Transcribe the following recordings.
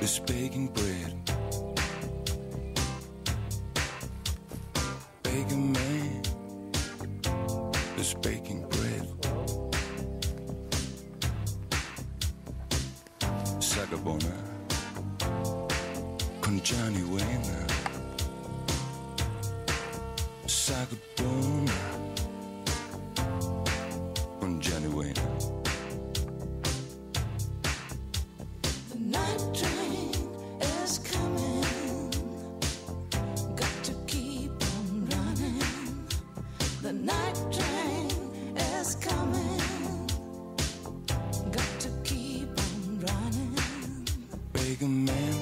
is baking bread. Baking man is baking bread. Sagabona con Johnny Wayne. Sagabona con Johnny Wayne. The night train is coming. Got to keep on running. The night train is coming. Got to keep on running. Baking man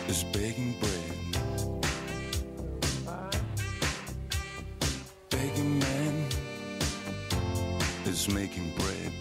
is baking bread. Baking man is making bread.